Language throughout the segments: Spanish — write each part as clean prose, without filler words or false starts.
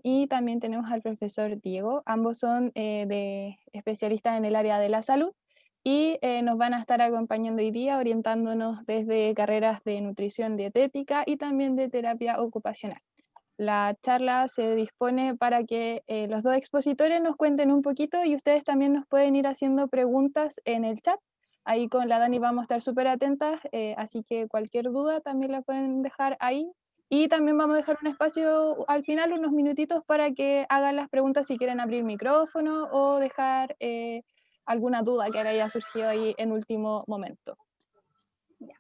y también tenemos al profesor Diego. Ambos son especialistas en el área de la salud y nos van a estar acompañando hoy día orientándonos desde carreras de nutrición dietética y también de terapia ocupacional. La charla se dispone para que los dos expositores nos cuenten un poquito y ustedes también nos pueden ir haciendo preguntas en el chat. Ahí con la Dani vamos a estar súper atentas, así que cualquier duda también la pueden dejar ahí. Y también vamos a dejar un espacio al final, unos minutitos, para que hagan las preguntas si quieren abrir micrófono o dejar alguna duda que le haya surgido ahí en último momento. Ya.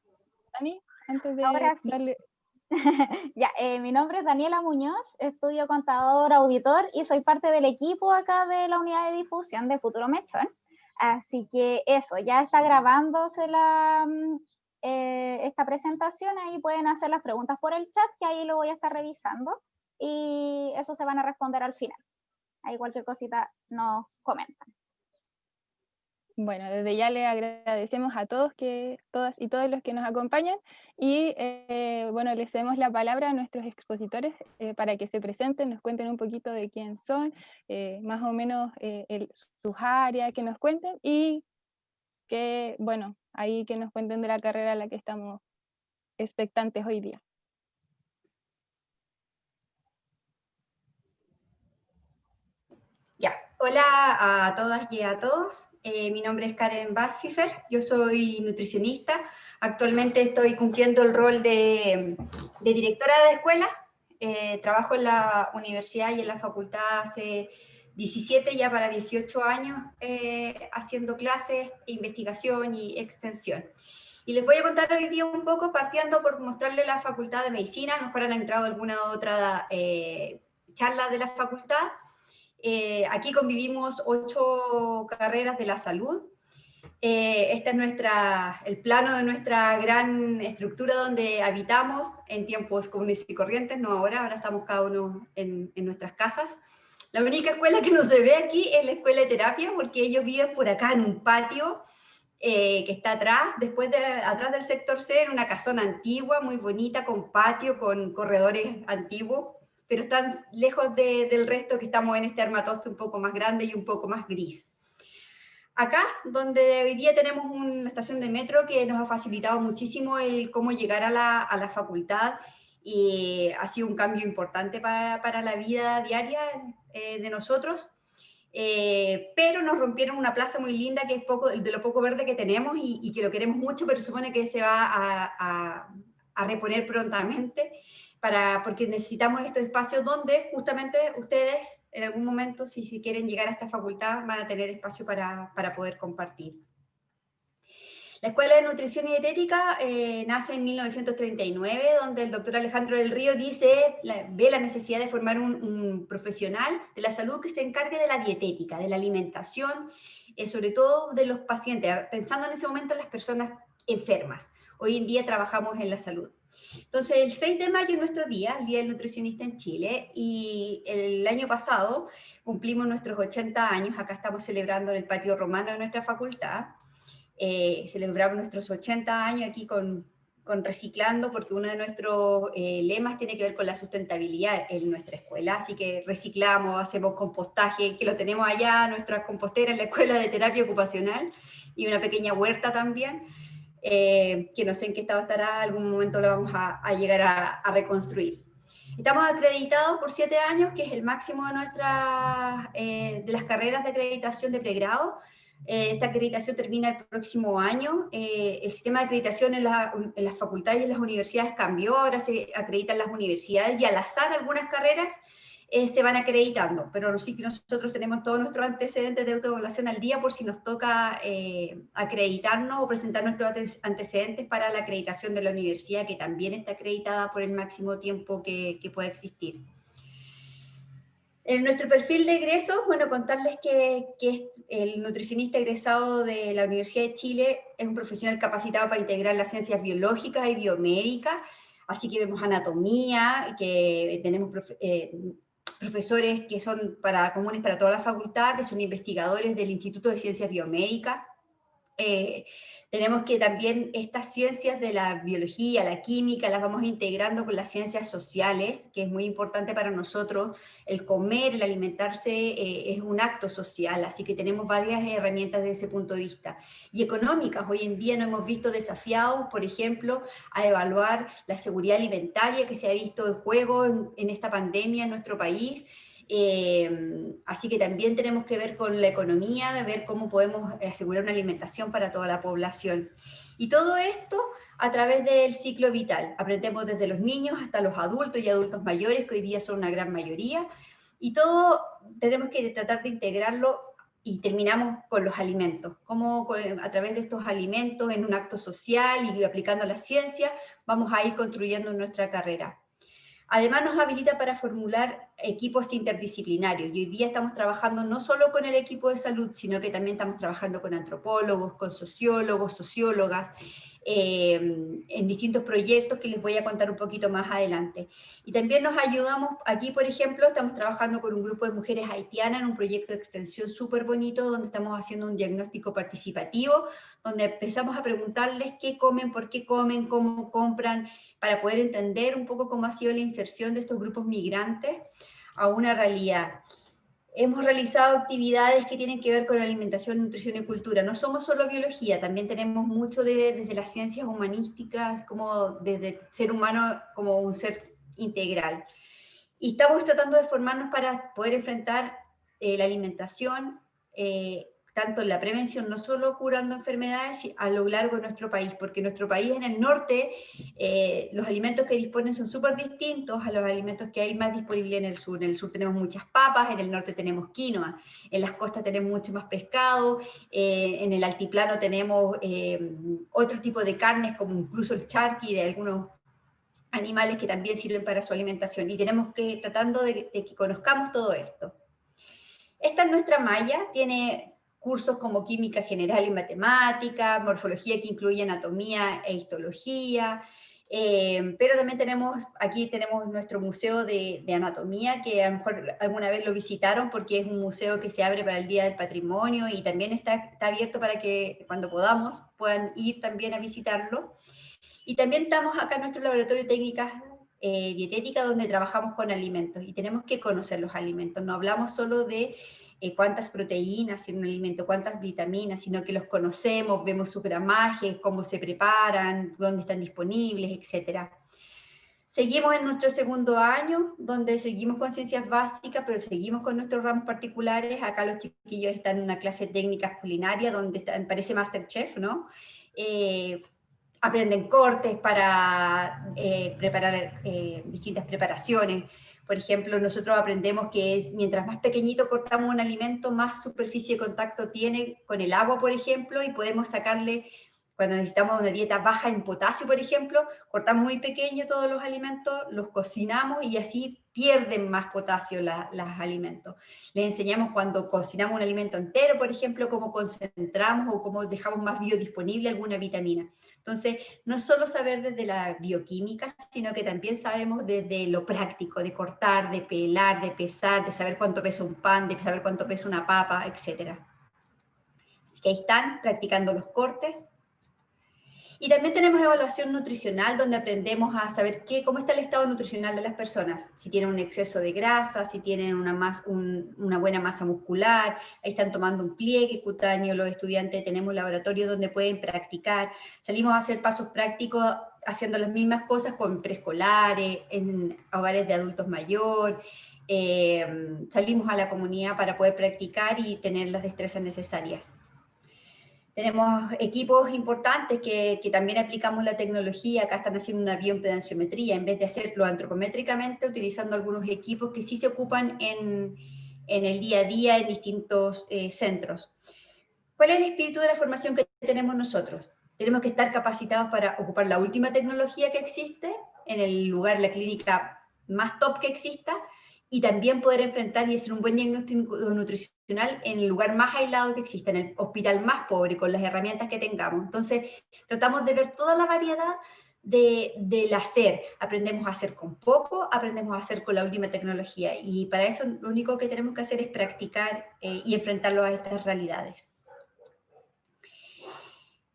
Dani, antes de Ahora sí. darle... Ya, mi nombre es Daniela Muñoz, estudio contador auditor y soy parte del equipo acá de la unidad de difusión de Futuro Mechón. Así que eso, ya está grabándose esta presentación, ahí pueden hacer las preguntas por el chat, que ahí lo voy a estar revisando y eso se van a responder al final. Ahí cualquier cosita nos comentan. Bueno, desde ya le agradecemos a todos, todas y todos los que nos acompañan y bueno, les cedemos la palabra a nuestros expositores para que se presenten, nos cuenten un poquito de quién son, más o menos sus áreas, que nos cuenten y que, bueno, ahí que nos cuenten de la carrera a la que estamos expectantes hoy día. Ya, hola a todas y a todos. Mi nombre es Karen Basfifer, yo soy nutricionista. Actualmente estoy cumpliendo el rol de directora de escuela. Trabajo en la universidad y en la facultad hace 17, ya para 18 años, haciendo clases, investigación y extensión. Y les voy a contar hoy día un poco, partiendo por mostrarles la facultad de medicina. A lo mejor han entrado alguna otra charla de la facultad. Aquí convivimos 8 carreras de la salud. Este es el plano de nuestra gran estructura donde habitamos en tiempos comunes y corrientes, no ahora estamos cada uno en nuestras casas. La única escuela que no se ve aquí es la escuela de terapia, porque ellos viven por acá en un patio que está atrás, atrás del sector C, en una casona antigua, muy bonita, con patio, con corredores antiguos, pero están lejos del resto, que estamos en este armatoste un poco más grande y un poco más gris. Acá, donde hoy día tenemos una estación de metro que nos ha facilitado muchísimo el cómo llegar a la facultad, y ha sido un cambio importante para la vida diaria de nosotros. Pero nos rompieron una plaza muy linda, que es de lo poco verde que tenemos y que lo queremos mucho, pero supone que se va a reponer prontamente, porque necesitamos estos espacios donde justamente ustedes en algún momento, si quieren llegar a esta facultad, van a tener espacio para poder compartir. La Escuela de Nutrición y Dietética nace en 1939, donde el doctor Alejandro del Río ve la necesidad de formar un profesional de la salud que se encargue de la dietética, de la alimentación, sobre todo de los pacientes, pensando en ese momento en las personas enfermas. Hoy en día trabajamos en la salud. Entonces, el 6 de mayo es nuestro día, el Día del Nutricionista en Chile, y el año pasado cumplimos nuestros 80 años. Acá estamos celebrando en el patio romano de nuestra facultad. Celebramos nuestros 80 años aquí con Reciclando, porque uno de nuestros lemas tiene que ver con la sustentabilidad en nuestra escuela, así que reciclamos, hacemos compostaje, que lo tenemos allá, nuestra compostera en la Escuela de Terapia Ocupacional, y una pequeña huerta también, que no sé en qué estado estará, algún momento lo vamos a llegar a reconstruir. Estamos acreditados por 7 años, que es el máximo de las carreras de acreditación de pregrado. Esta acreditación termina el próximo año. El sistema de acreditación en las facultades y en las universidades cambió, ahora se acreditan las universidades y al azar algunas carreras se van acreditando, pero sí que nosotros tenemos todos nuestros antecedentes de autoevaluación al día por si nos toca acreditarnos o presentar nuestros antecedentes para la acreditación de la universidad, que también está acreditada por el máximo tiempo que pueda existir. En nuestro perfil de egresos, bueno, contarles que el nutricionista egresado de la Universidad de Chile es un profesional capacitado para integrar las ciencias biológicas y biomédicas, así que vemos anatomía, que tenemos profesores que son comunes para toda la facultad, que son investigadores del Instituto de Ciencias Biomédicas. Tenemos que también estas ciencias de la biología, la química, las vamos integrando con las ciencias sociales, que es muy importante para nosotros. El comer, el alimentarse es un acto social, así que tenemos varias herramientas desde ese punto de vista. Y económicas, hoy en día nos hemos visto desafiados, por ejemplo, a evaluar la seguridad alimentaria que se ha visto en juego en esta pandemia en nuestro país. Así que también tenemos que ver con la economía, de ver cómo podemos asegurar una alimentación para toda la población. Y todo esto a través del ciclo vital. Aprendemos desde los niños hasta los adultos y adultos mayores, que hoy día son una gran mayoría, y todo tenemos que tratar de integrarlo y terminamos con los alimentos. Cómo a través de estos alimentos, en un acto social y aplicando la ciencia, vamos a ir construyendo nuestra carrera. Además nos habilita para formular equipos interdisciplinarios y hoy día estamos trabajando no solo con el equipo de salud, sino que también estamos trabajando con antropólogos, con sociólogos, sociólogas, en distintos proyectos que les voy a contar un poquito más adelante. Y también nos ayudamos, aquí por ejemplo, estamos trabajando con un grupo de mujeres haitianas en un proyecto de extensión súper bonito, donde estamos haciendo un diagnóstico participativo, donde empezamos a preguntarles qué comen, por qué comen, cómo compran, para poder entender un poco cómo ha sido la inserción de estos grupos migrantes a una realidad. Hemos realizado actividades que tienen que ver con alimentación, nutrición y cultura. No somos solo biología, también tenemos mucho desde las ciencias humanísticas, como desde el ser humano como un ser integral. Y estamos tratando de formarnos para poder enfrentar la alimentación, tanto en la prevención, no solo curando enfermedades a lo largo de nuestro país, porque en nuestro país, en el norte, los alimentos que disponen son súper distintos a los alimentos que hay más disponibles en el sur. En el sur tenemos muchas papas, en el norte tenemos quinoa, en las costas tenemos mucho más pescado, en el altiplano tenemos otro tipo de carnes, como incluso el charqui de algunos animales que también sirven para su alimentación, y tenemos que tratando de que conozcamos todo esto. Esta es nuestra malla, tiene cursos como química general y matemática, morfología que incluye anatomía e histología, pero también aquí tenemos nuestro museo de anatomía, que a lo mejor alguna vez lo visitaron porque es un museo que se abre para el Día del Patrimonio y también está abierto para que cuando podamos puedan ir también a visitarlo. Y también estamos acá en nuestro laboratorio de técnicas dietéticas, donde trabajamos con alimentos y tenemos que conocer los alimentos. No hablamos solo de cuántas proteínas en un alimento, cuántas vitaminas, sino que los conocemos, vemos su gramaje, cómo se preparan, dónde están disponibles, etc. Seguimos en nuestro segundo año, donde seguimos con ciencias básicas, pero seguimos con nuestros ramos particulares. Acá los chiquillos están en una clase de técnicas culinarias, donde parece MasterChef, ¿no? Aprenden cortes para preparar distintas preparaciones. Por ejemplo, nosotros aprendemos que mientras más pequeñito cortamos un alimento, más superficie de contacto tiene con el agua, por ejemplo, y podemos sacarle, cuando necesitamos una dieta baja en potasio, por ejemplo, cortamos muy pequeño todos los alimentos, los cocinamos y así pierden más potasio los alimentos. Les enseñamos cuando cocinamos un alimento entero, por ejemplo, cómo concentramos o cómo dejamos más biodisponible alguna vitamina. Entonces, no solo saber desde la bioquímica, sino que también sabemos desde lo práctico, de cortar, de pelar, de pesar, de saber cuánto pesa un pan, de saber cuánto pesa una papa, etc. Así que ahí están practicando los cortes. Y también tenemos evaluación nutricional, donde aprendemos a saber cómo está el estado nutricional de las personas, si tienen un exceso de grasa, si tienen una buena masa muscular, ahí están tomando un pliegue cutáneo, los estudiantes tenemos laboratorio donde pueden practicar, salimos a hacer pasos prácticos haciendo las mismas cosas con preescolares, en hogares de adultos mayores, salimos a la comunidad para poder practicar y tener las destrezas necesarias. Tenemos equipos importantes que también aplicamos la tecnología. Acá están haciendo una bioimpedanciometría, en vez de hacerlo antropométricamente, utilizando algunos equipos que sí se ocupan en el día a día en distintos centros. ¿Cuál es el espíritu de la formación que tenemos nosotros? Tenemos que estar capacitados para ocupar la última tecnología que existe, en el lugar, la clínica más top que exista, y también poder enfrentar y hacer un buen diagnóstico nutricional en el lugar más aislado que exista, en el hospital más pobre, con las herramientas que tengamos. Entonces, tratamos de ver toda la variedad del hacer. Aprendemos a hacer con poco, aprendemos a hacer con la última tecnología, y para eso lo único que tenemos que hacer es practicar y enfrentarlo a estas realidades.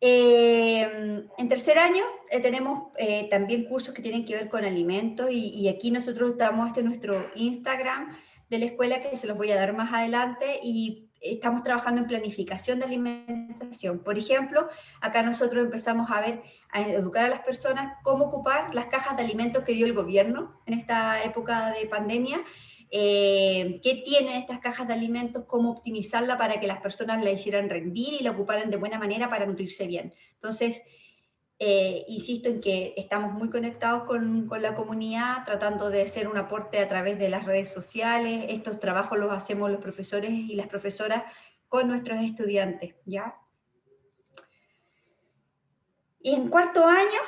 En tercer año tenemos también cursos que tienen que ver con alimentos y aquí nosotros damos nuestro Instagram de la escuela que se los voy a dar más adelante y estamos trabajando en planificación de alimentación. Por ejemplo, acá nosotros empezamos a educar a las personas cómo ocupar las cajas de alimentos que dio el gobierno en esta época de pandemia. Qué tienen estas cajas de alimentos, cómo optimizarla para que las personas la hicieran rendir y la ocuparan de buena manera para nutrirse bien. Entonces, insisto en que estamos muy conectados con la comunidad, tratando de hacer un aporte a través de las redes sociales. Estos trabajos los hacemos los profesores y las profesoras con nuestros estudiantes, ¿ya? Y en cuarto año,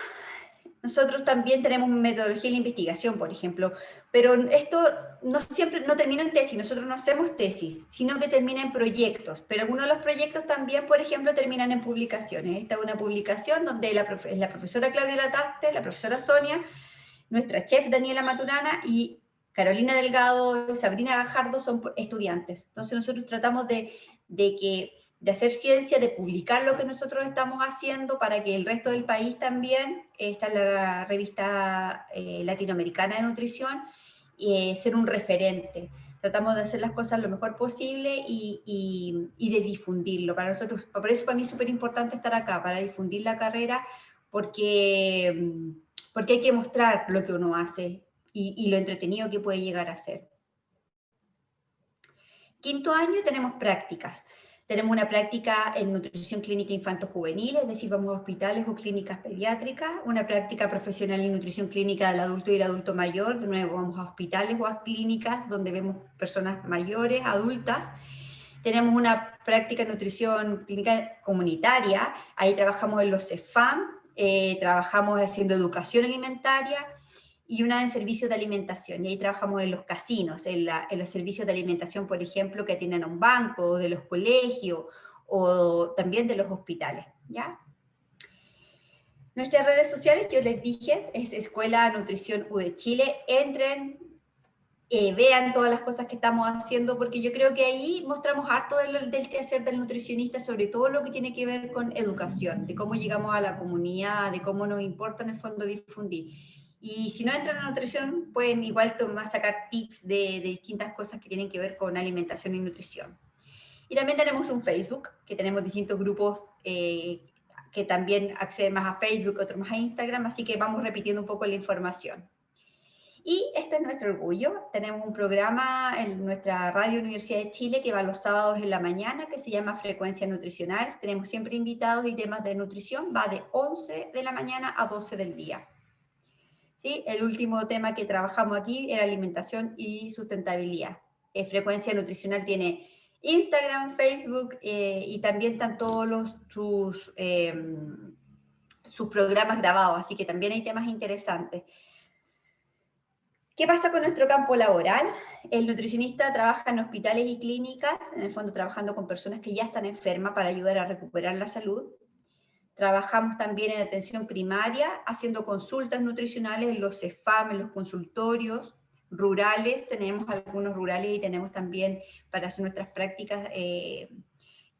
nosotros también tenemos metodología de la investigación, por ejemplo, pero esto no siempre no termina en tesis, nosotros no hacemos tesis, sino que termina en proyectos, pero algunos de los proyectos también, por ejemplo, terminan en publicaciones. Esta es una publicación donde la profesora Claudia Lataste, la profesora Sonia, nuestra chef Daniela Maturana y Carolina Delgado y Sabrina Gajardo son estudiantes. Entonces nosotros tratamos de hacer ciencia, de publicar lo que nosotros estamos haciendo para que el resto del país también, está en la revista latinoamericana de nutrición, ser un referente. Tratamos de hacer las cosas lo mejor posible y de difundirlo. Para nosotros, por eso para mí es súper importante estar acá, para difundir la carrera, porque hay que mostrar lo que uno hace y lo entretenido que puede llegar a ser. Quinto año tenemos prácticas. Tenemos una práctica en nutrición clínica infanto-juvenil, es decir, vamos a hospitales o clínicas pediátricas, una práctica profesional en nutrición clínica del adulto y el adulto mayor, de nuevo vamos a hospitales o a clínicas donde vemos personas mayores, adultas. Tenemos una práctica en nutrición clínica comunitaria, ahí trabajamos en los CEFAM, trabajamos haciendo educación alimentaria, y una en servicios de alimentación, y ahí trabajamos en los casinos, en los servicios de alimentación, por ejemplo, que atienden a un banco, de los colegios, o también de los hospitales, ¿ya? Nuestras redes sociales, que yo les dije, es Escuela Nutrición U de Chile. Entren, vean todas las cosas que estamos haciendo, porque yo creo que ahí mostramos harto del quehacer del nutricionista, sobre todo lo que tiene que ver con educación, de cómo llegamos a la comunidad, de cómo nos importa en el fondo difundir. Y si no entran a nutrición, pueden igual sacar tips de distintas cosas que tienen que ver con alimentación y nutrición. Y también tenemos un Facebook, que tenemos distintos grupos que también acceden más a Facebook, otros más a Instagram, así que vamos repitiendo un poco la información. Y este es nuestro orgullo. Tenemos un programa en nuestra Radio Universidad de Chile que va los sábados en la mañana, que se llama Frecuencia Nutricional. Tenemos siempre invitados y temas de nutrición. Va de 11 de la mañana a 12 del día. ¿Sí? El último tema que trabajamos aquí era alimentación y sustentabilidad. Frecuencia Nutricional tiene Instagram, Facebook y también están todos sus programas grabados, así que también hay temas interesantes. ¿Qué pasa con nuestro campo laboral? El nutricionista trabaja en hospitales y clínicas, en el fondo trabajando con personas que ya están enfermas para ayudar a recuperar la salud. Trabajamos también en atención primaria, haciendo consultas nutricionales en los CEFAM, en los consultorios rurales. Tenemos algunos rurales y tenemos también para hacer nuestras prácticas en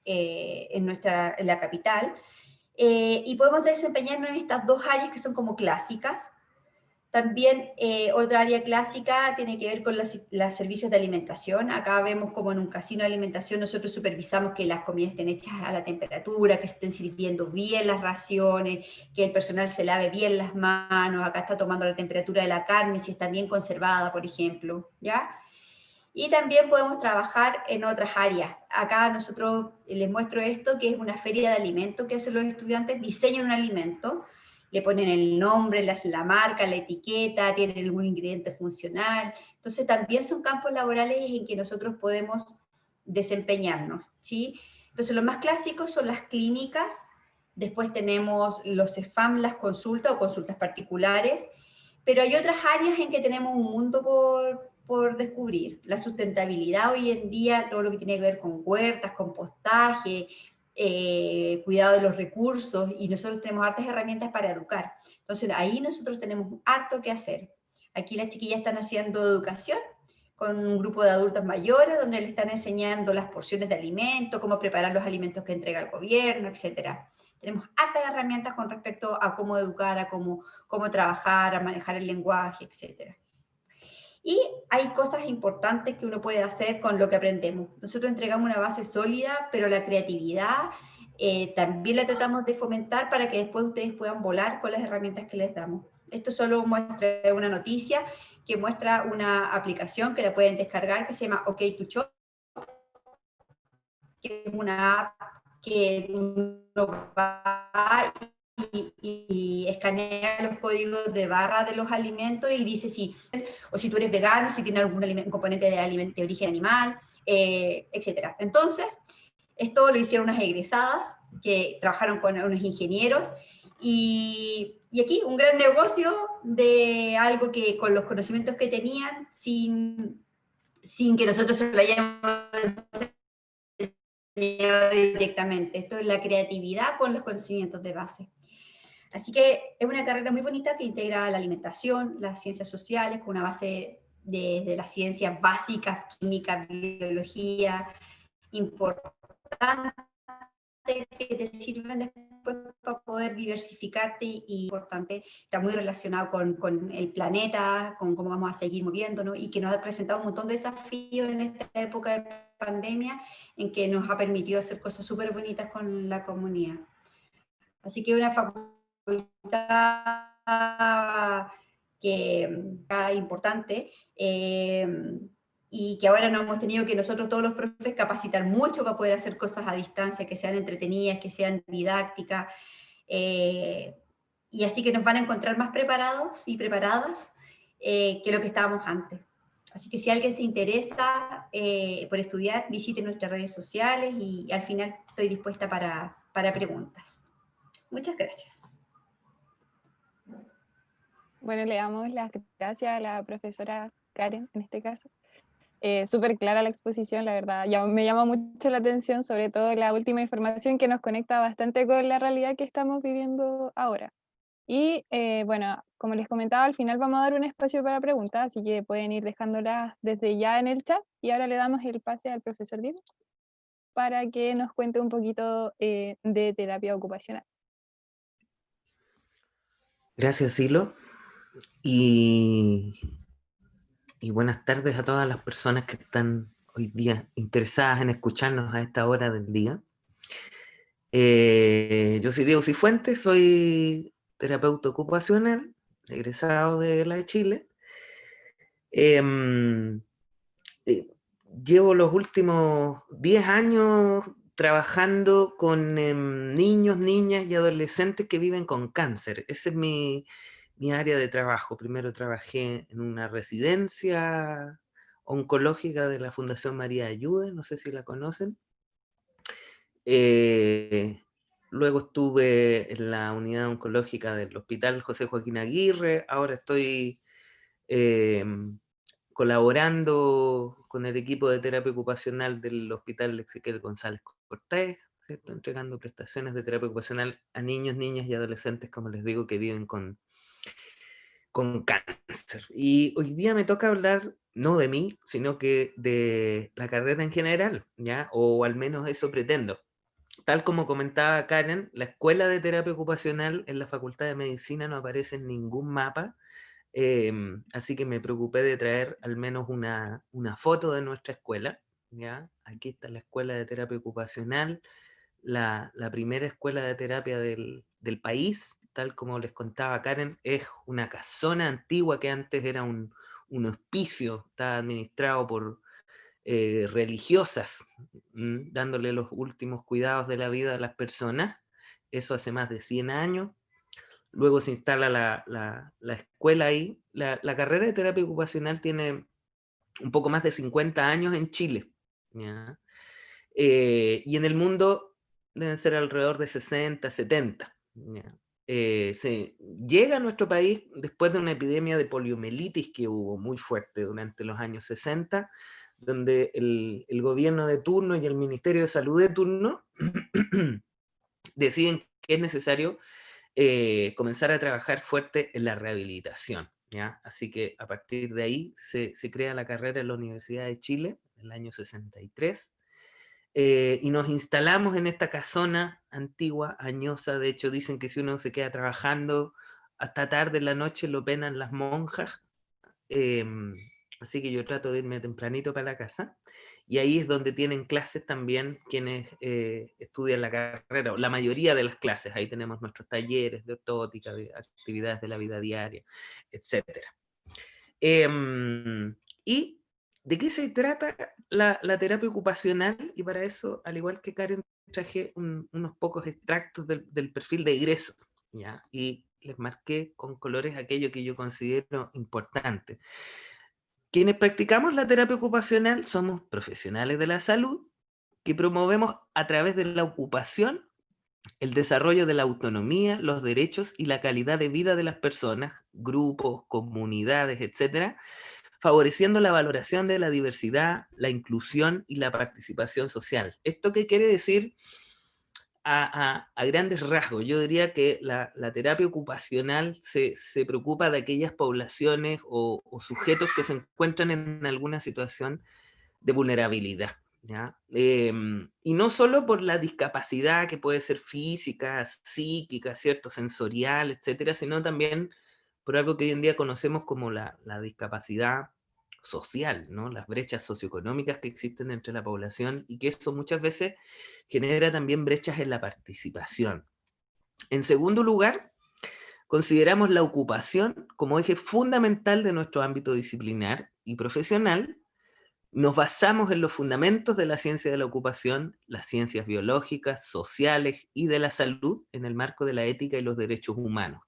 la capital. Y podemos desempeñarnos en estas dos áreas que son como clásicas. También otra área clásica tiene que ver con los servicios de alimentación. Acá vemos como en un casino de alimentación nosotros supervisamos que las comidas estén hechas a la temperatura, que se estén sirviendo bien las raciones, que el personal se lave bien las manos. Acá está tomando la temperatura de la carne, si está bien conservada, por ejemplo, ¿ya? Y también podemos trabajar en otras áreas. Acá nosotros les muestro esto, que es una feria de alimentos que hacen los estudiantes, diseñan un alimento, le ponen el nombre, la marca, la etiqueta, tienen algún ingrediente funcional. Entonces también son campos laborales en que nosotros podemos desempeñarnos, ¿sí? Entonces los más clásicos son las clínicas, después tenemos los CEFAM, las consultas o consultas particulares, pero hay otras áreas en que tenemos un mundo por descubrir. La sustentabilidad hoy en día, todo lo que tiene que ver con huertas, compostaje, cuidado de los recursos, y nosotros tenemos hartas herramientas para educar. Entonces ahí nosotros tenemos harto que hacer. Aquí las chiquillas están haciendo educación con un grupo de adultos mayores, donde le están enseñando las porciones de alimentos, cómo preparar los alimentos que entrega el gobierno, etc. Tenemos hartas herramientas con respecto a cómo educar, a cómo trabajar, a manejar el lenguaje, etc. Y hay cosas importantes que uno puede hacer con lo que aprendemos. Nosotros entregamos una base sólida, pero la creatividad también la tratamos de fomentar para que después ustedes puedan volar con las herramientas que les damos. Esto solo muestra una noticia que muestra una aplicación que la pueden descargar que se llama OK2Shop, que es una app que uno va y escanea los códigos de barra de los alimentos y dice si, o si tú eres vegano, si tiene algún componente de origen animal, etc. Entonces, esto lo hicieron unas egresadas que trabajaron con unos ingenieros y aquí un gran negocio de algo que con los conocimientos que tenían, sin que nosotros se lo hayamos directamente. Esto es la creatividad con los conocimientos de base. Así que es una carrera muy bonita que integra la alimentación, las ciencias sociales, con una base de las ciencias básicas, química, biología, importantes que te sirven después para poder diversificarte y importante, está muy relacionado con el planeta, con cómo vamos a seguir moviéndonos y que nos ha presentado un montón de desafíos en esta época de pandemia en que nos ha permitido hacer cosas súper bonitas con la comunidad. Así que una facultad que importante y que ahora nos hemos tenido que nosotros todos los profes capacitar mucho para poder hacer cosas a distancia, que sean entretenidas, que sean didácticas, y así que nos van a encontrar más preparados y preparadas que lo que estábamos antes. Así que si alguien se interesa por estudiar, visite nuestras redes sociales y al final estoy dispuesta para preguntas. Muchas gracias. Bueno, le damos las gracias a la profesora Karen, en este caso. Súper clara la exposición, la verdad. Ya me llama mucho la atención, sobre todo la última información que nos conecta bastante con la realidad que estamos viviendo ahora. Y bueno, como les comentaba, al final vamos a dar un espacio para preguntas, así que pueden ir dejándolas desde ya en el chat. Y ahora le damos el pase al profesor Diego para que nos cuente un poquito de terapia ocupacional. Gracias, Silo. Y buenas tardes a todas las personas que están hoy día interesadas en escucharnos a esta hora del día. Yo soy Diego Cifuentes, soy terapeuta ocupacional, egresado de la de Chile. Llevo los últimos 10 años trabajando con niños, niñas y adolescentes que viven con cáncer. Ese es mi área de trabajo. Primero trabajé en una residencia oncológica de la Fundación María Ayude, no sé si la conocen. Luego estuve en la unidad oncológica del Hospital José Joaquín Aguirre. Ahora estoy colaborando con el equipo de terapia ocupacional del Hospital Ezequiel González Cortés, ¿cierto? Entregando prestaciones de terapia ocupacional a niños, niñas y adolescentes, como les digo, que viven con cáncer. Y hoy día me toca hablar no de mí, sino que de la carrera en general, ¿ya? O al menos eso pretendo. Tal como comentaba Karen, la escuela de terapia ocupacional en la Facultad de Medicina no aparece en ningún mapa, así que me preocupé de traer al menos una foto de nuestra escuela, ¿ya? Aquí está la escuela de terapia ocupacional, la primera escuela de terapia del país, tal como les contaba Karen, es una casona antigua que antes era un hospicio, está administrado por religiosas, dándole los últimos cuidados de la vida a las personas, eso hace más de 100 años. Luego se instala la escuela ahí. La carrera de terapia ocupacional tiene un poco más de 50 años en Chile, ¿ya? Y en el mundo deben ser alrededor de 60, 70. ¿Ya? Se llega a nuestro país después de una epidemia de poliomielitis que hubo muy fuerte durante los años 60, donde el gobierno de turno y el Ministerio de Salud de turno deciden que es necesario comenzar a trabajar fuerte en la rehabilitación, ¿ya? Así que a partir de ahí se crea la carrera en la Universidad de Chile en el año 63. y nos instalamos en esta casona antigua, añosa. De hecho, dicen que si uno se queda trabajando hasta tarde en la noche lo penan las monjas. Así que yo trato de irme tempranito para la casa. Y ahí es donde tienen clases también quienes estudian la carrera, o la mayoría de las clases. Ahí tenemos nuestros talleres de ortótica, de actividades de la vida diaria, etc. ¿Y de qué se trata la terapia ocupacional? Y para eso, al igual que Karen, traje unos pocos extractos del perfil de egreso, ¿ya? Y les marqué con colores aquello que yo considero importante. Quienes practicamos la terapia ocupacional somos profesionales de la salud que promovemos a través de la ocupación el desarrollo de la autonomía, los derechos y la calidad de vida de las personas, grupos, comunidades, etcétera, favoreciendo la valoración de la diversidad, la inclusión y la participación social. ¿Esto qué quiere decir? A grandes rasgos, yo diría que la terapia ocupacional se preocupa de aquellas poblaciones o sujetos que se encuentran en alguna situación de vulnerabilidad, ¿ya? Y no solo por la discapacidad que puede ser física, psíquica, ¿cierto? Sensorial, etcétera, sino también por algo que hoy en día conocemos como la discapacidad social, ¿no? Las brechas socioeconómicas que existen entre la población y que eso muchas veces genera también brechas en la participación. En segundo lugar, consideramos la ocupación como eje fundamental de nuestro ámbito disciplinar y profesional. Nos basamos en los fundamentos de la ciencia de la ocupación, las ciencias biológicas, sociales y de la salud en el marco de la ética y los derechos humanos.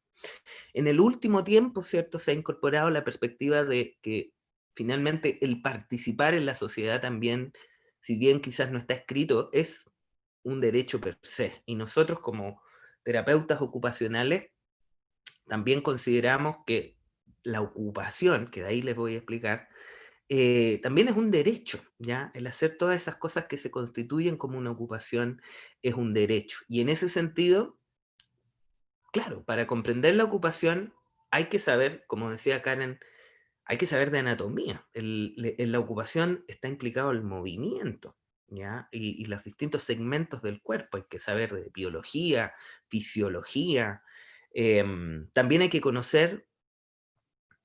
En el último tiempo, ¿cierto?, se ha incorporado la perspectiva de que finalmente el participar en la sociedad también, si bien quizás no está escrito, es un derecho per se. Y nosotros como terapeutas ocupacionales también consideramos que la ocupación, que de ahí les voy a explicar, también es un derecho, ¿ya? El hacer todas esas cosas que se constituyen como una ocupación es un derecho. Y en ese sentido, claro, para comprender la ocupación hay que saber, como decía Karen, hay que saber de anatomía. En la ocupación está implicado el movimiento, ¿ya? Y los distintos segmentos del cuerpo. Hay que saber de biología, fisiología. También hay que conocer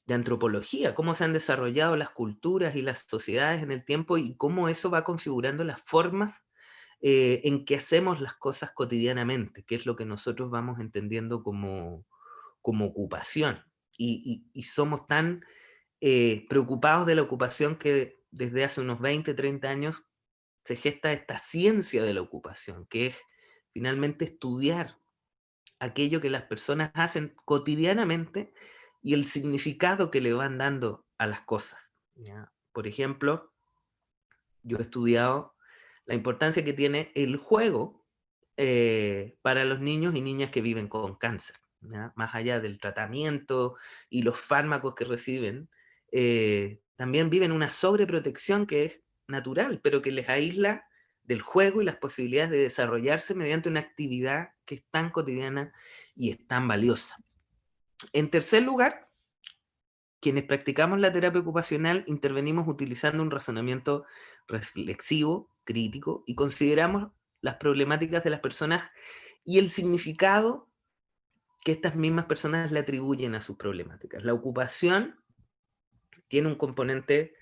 de antropología, cómo se han desarrollado las culturas y las sociedades en el tiempo y cómo eso va configurando las formas en que hacemos las cosas cotidianamente, que es lo que nosotros vamos entendiendo como ocupación. Y somos tan preocupados de la ocupación que desde hace unos 20, 30 años se gesta esta ciencia de la ocupación, que es finalmente estudiar aquello que las personas hacen cotidianamente y el significado que le van dando a las cosas, ¿ya? Por ejemplo, yo he estudiado la importancia que tiene el juego para los niños y niñas que viven con cáncer, ¿ya? Más allá del tratamiento y los fármacos que reciben, también viven una sobreprotección que es natural, pero que les aísla del juego y las posibilidades de desarrollarse mediante una actividad que es tan cotidiana y es tan valiosa. En tercer lugar, quienes practicamos la terapia ocupacional intervenimos utilizando un razonamiento reflexivo, crítico, y consideramos las problemáticas de las personas y el significado que estas mismas personas le atribuyen a sus problemáticas. La ocupación tiene un componente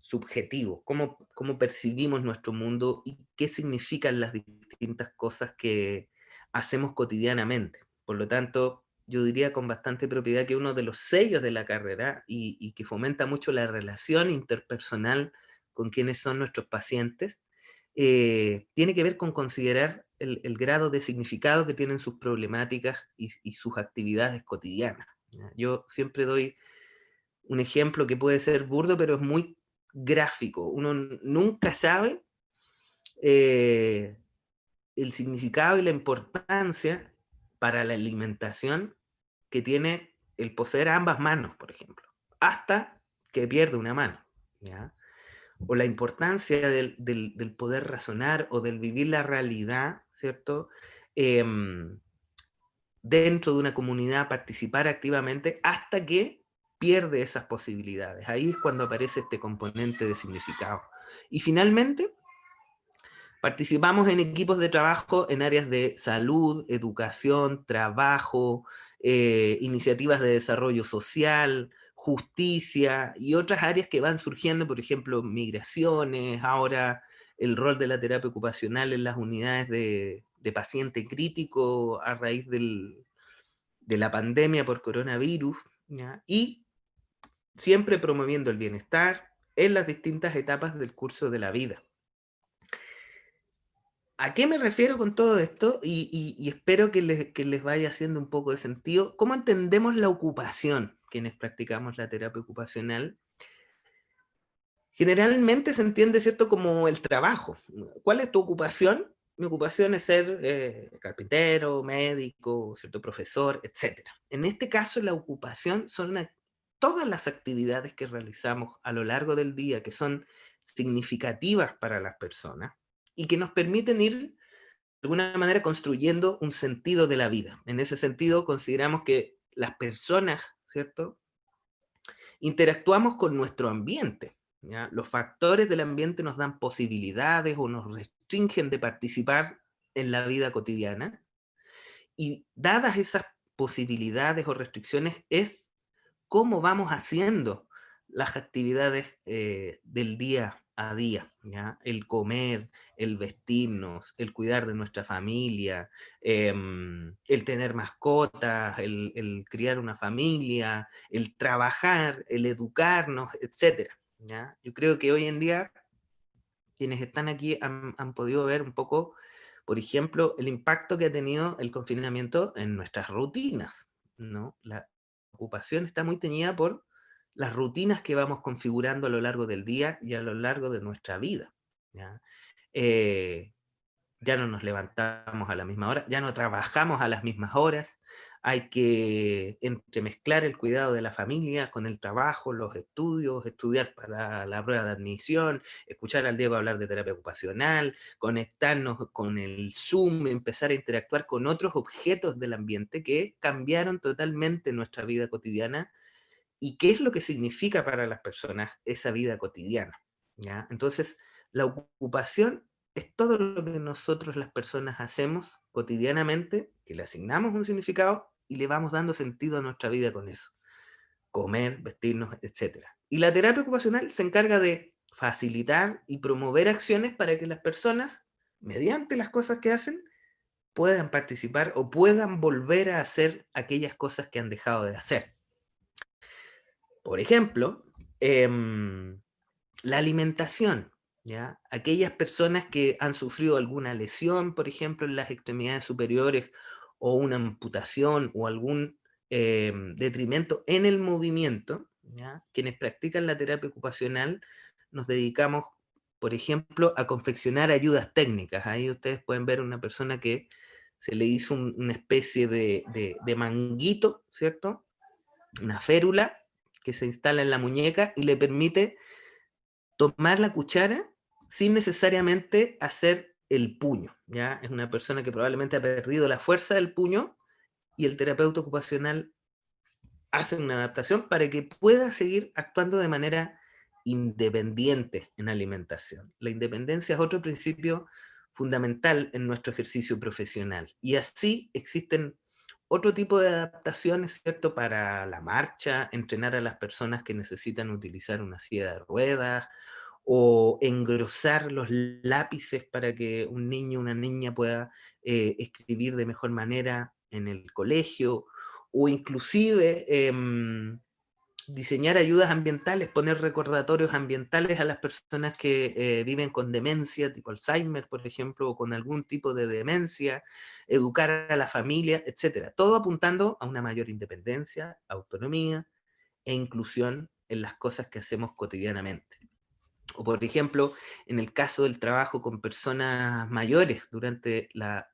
subjetivo, cómo percibimos nuestro mundo y qué significan las distintas cosas que hacemos cotidianamente. Por lo tanto, yo diría con bastante propiedad que uno de los sellos de la carrera y que fomenta mucho la relación interpersonal con quienes son nuestros pacientes, tiene que ver con considerar el grado de significado que tienen sus problemáticas y sus actividades cotidianas. Yo siempre doy un ejemplo que puede ser burdo, pero es muy gráfico. Uno nunca sabe el significado y la importancia para la alimentación que tiene el poseer ambas manos, por ejemplo, hasta que pierde una mano, ¿ya? O la importancia del poder razonar o del vivir la realidad, ¿cierto? Dentro de una comunidad, participar activamente hasta que pierde esas posibilidades. Ahí es cuando aparece este componente de significado. Y finalmente, Participamos en equipos de trabajo en áreas de salud, educación, trabajo, iniciativas de desarrollo social, justicia y otras áreas que van surgiendo, por ejemplo, migraciones, ahora el rol de la terapia ocupacional en las unidades de paciente crítico a raíz de la pandemia por coronavirus, ¿ya? Y siempre promoviendo el bienestar en las distintas etapas del curso de la vida. ¿A qué me refiero con todo esto? Y espero que les vaya haciendo un poco de sentido. ¿Cómo entendemos la ocupación, quienes practicamos la terapia ocupacional? Generalmente se entiende, ¿cierto?, como el trabajo. ¿Cuál es tu ocupación? Mi ocupación es ser carpintero, médico, ¿cierto?, profesor, etc. En este caso, la ocupación son todas las actividades que realizamos a lo largo del día que son significativas para las personas y que nos permiten ir de alguna manera construyendo un sentido de la vida. En ese sentido, consideramos que las personas, ¿cierto?, interactuamos con nuestro ambiente, ¿ya? Los factores del ambiente nos dan posibilidades o nos restringen de participar en la vida cotidiana, y dadas esas posibilidades o restricciones es cómo vamos haciendo las actividades del día a día, ¿ya? El comer, el vestirnos, el cuidar de nuestra familia, el tener mascotas, el criar una familia, el trabajar, el educarnos, etc. ¿Ya? Yo creo que hoy en día quienes están aquí han podido ver un poco, por ejemplo, el impacto que ha tenido el confinamiento en nuestras rutinas, ¿no? La ocupación está muy teñida por las rutinas que vamos configurando a lo largo del día y a lo largo de nuestra vida, ¿ya? Eh, ya no nos levantamos a la misma hora, ya no trabajamos a las mismas horas, hay que entremezclar el cuidado de la familia con el trabajo, los estudios, estudiar para la prueba de admisión, escuchar al Diego hablar de terapia ocupacional, conectarnos con el Zoom, empezar a interactuar con otros objetos del ambiente que cambiaron totalmente nuestra vida cotidiana y qué es lo que significa para las personas esa vida cotidiana, ¿ya? Entonces, la ocupación es todo lo que nosotros las personas hacemos cotidianamente, que le asignamos un significado y le vamos dando sentido a nuestra vida con eso. Comer, vestirnos, etc. Y la terapia ocupacional se encarga de facilitar y promover acciones para que las personas, mediante las cosas que hacen, puedan participar o puedan volver a hacer aquellas cosas que han dejado de hacer. Por ejemplo, la alimentación, ¿ya? Aquellas personas que han sufrido alguna lesión, por ejemplo, en las extremidades superiores, o una amputación, o algún detrimento en el movimiento, ¿ya? Quienes practican la terapia ocupacional, nos dedicamos, por ejemplo, a confeccionar ayudas técnicas. Ahí ustedes pueden ver una persona que se le hizo una especie de manguito, ¿cierto? Una férula que se instala en la muñeca y le permite tomar la cuchara sin necesariamente hacer el puño, ¿ya? Es una persona que probablemente ha perdido la fuerza del puño y el terapeuta ocupacional hace una adaptación para que pueda seguir actuando de manera independiente en alimentación. La independencia es otro principio fundamental en nuestro ejercicio profesional. Y así existen otro tipo de adaptaciones, ¿cierto? Para la marcha, entrenar a las personas que necesitan utilizar una silla de ruedas, o engrosar los lápices para que un niño o una niña pueda escribir de mejor manera en el colegio, o inclusive diseñar ayudas ambientales, poner recordatorios ambientales a las personas que viven con demencia, tipo Alzheimer, por ejemplo, o con algún tipo de demencia, educar a la familia, etc. Todo apuntando a una mayor independencia, autonomía e inclusión en las cosas que hacemos cotidianamente. O por ejemplo, en el caso del trabajo con personas mayores durante la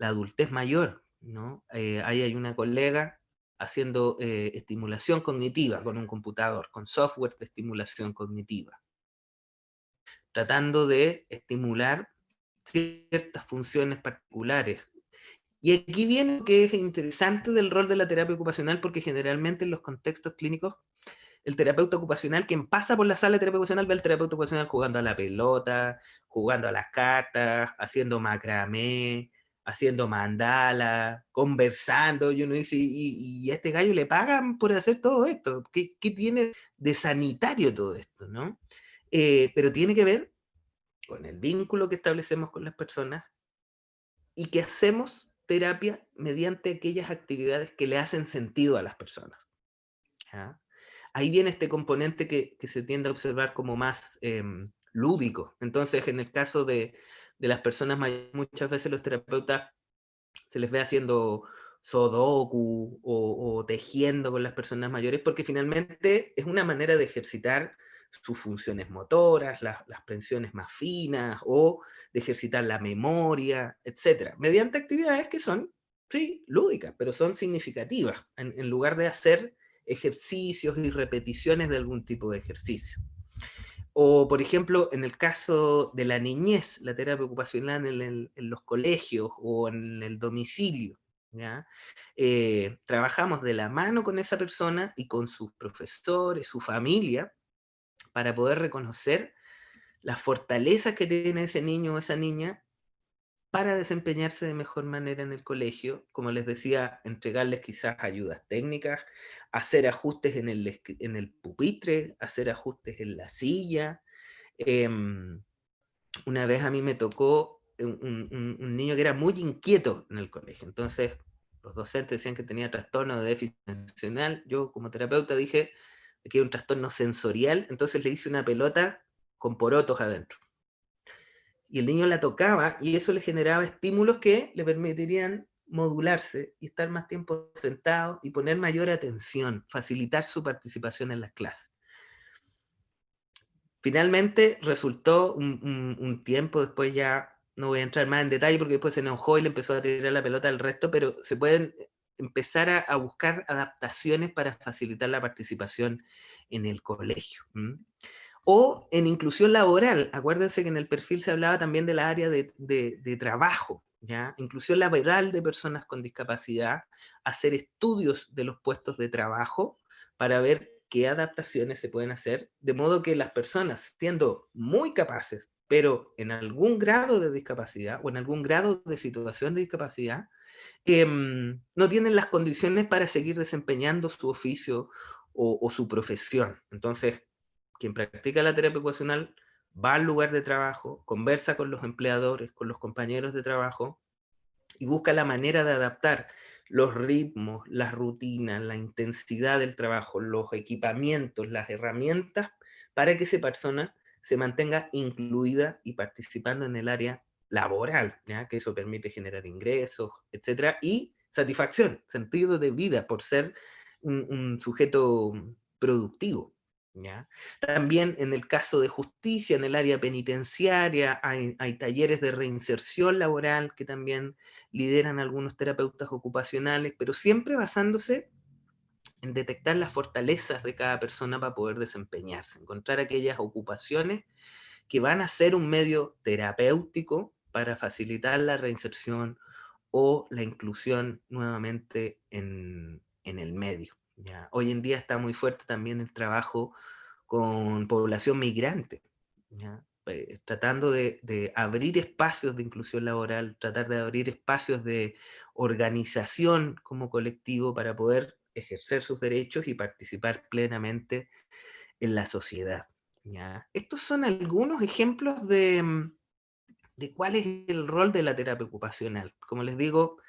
adultez mayor, ¿no? Ahí hay una colega haciendo estimulación cognitiva con un computador, con software de estimulación cognitiva, tratando de estimular ciertas funciones particulares. Y aquí viene lo que es interesante del rol de la terapia ocupacional, porque generalmente en los contextos clínicos el terapeuta ocupacional, quien pasa por la sala de terapia ocupacional, ve al terapeuta ocupacional jugando a la pelota, jugando a las cartas, haciendo macramé, haciendo mandala, conversando, y uno dice, ¿y a este gallo le pagan por hacer todo esto? ¿Qué tiene de sanitario todo esto, no? Pero tiene que ver con el vínculo que establecemos con las personas y que hacemos terapia mediante aquellas actividades que le hacen sentido a las personas, ¿ya? Ahí viene este componente que se tiende a observar como más lúdico. Entonces, en el caso de las personas mayores, muchas veces los terapeutas se les ve haciendo sudoku o tejiendo con las personas mayores, porque finalmente es una manera de ejercitar sus funciones motoras, las pensiones más finas, o de ejercitar la memoria, etc. Mediante actividades que son, sí, lúdicas, pero son significativas, en lugar de hacer ejercicios y repeticiones de algún tipo de ejercicio. O, por ejemplo, en el caso de la niñez, la terapia ocupacional en los colegios o en el domicilio, ¿ya? Trabajamos de la mano con esa persona y con sus profesores, su familia, para poder reconocer las fortalezas que tiene ese niño o esa niña para desempeñarse de mejor manera en el colegio. Como les decía, entregarles quizás ayudas técnicas, hacer ajustes en el pupitre, hacer ajustes en la silla. Una vez a mí me tocó un niño que era muy inquieto en el colegio, entonces los docentes decían que tenía trastorno de déficit atencional. Yo como terapeuta dije que era un trastorno sensorial, entonces le hice una pelota con porotos adentro. Y el niño la tocaba y eso le generaba estímulos que le permitirían modularse y estar más tiempo sentado y poner mayor atención, facilitar su participación en las clases. Finalmente resultó un tiempo después, ya no voy a entrar más en detalle porque después se enojó y le empezó a tirar la pelota al resto, pero se pueden empezar a buscar adaptaciones para facilitar la participación en el colegio. O en inclusión laboral. Acuérdense que en el perfil se hablaba también de la área de trabajo, ¿ya? Inclusión laboral de personas con discapacidad, hacer estudios de los puestos de trabajo para ver qué adaptaciones se pueden hacer, de modo que las personas, siendo muy capaces, pero en algún grado de discapacidad o en algún grado de situación de discapacidad, no tienen las condiciones para seguir desempeñando su oficio o su profesión. Entonces, quien practica la terapia ocupacional va al lugar de trabajo, conversa con los empleadores, con los compañeros de trabajo y busca la manera de adaptar los ritmos, las rutinas, la intensidad del trabajo, los equipamientos, las herramientas para que esa persona se mantenga incluida y participando en el área laboral, ¿ya? Que eso permite generar ingresos, etcétera, y satisfacción, sentido de vida por ser un sujeto productivo, ¿ya? También en el caso de justicia, en el área penitenciaria, hay talleres de reinserción laboral que también lideran algunos terapeutas ocupacionales, pero siempre basándose en detectar las fortalezas de cada persona para poder desempeñarse, encontrar aquellas ocupaciones que van a ser un medio terapéutico para facilitar la reinserción o la inclusión nuevamente en el medio, ¿ya? Hoy en día está muy fuerte también el trabajo con población migrante, ¿ya? Tratando de abrir espacios de inclusión laboral, tratar de abrir espacios de organización como colectivo para poder ejercer sus derechos y participar plenamente en la sociedad, ¿ya? Estos son algunos ejemplos de cuál es el rol de la terapia ocupacional. Como les digo,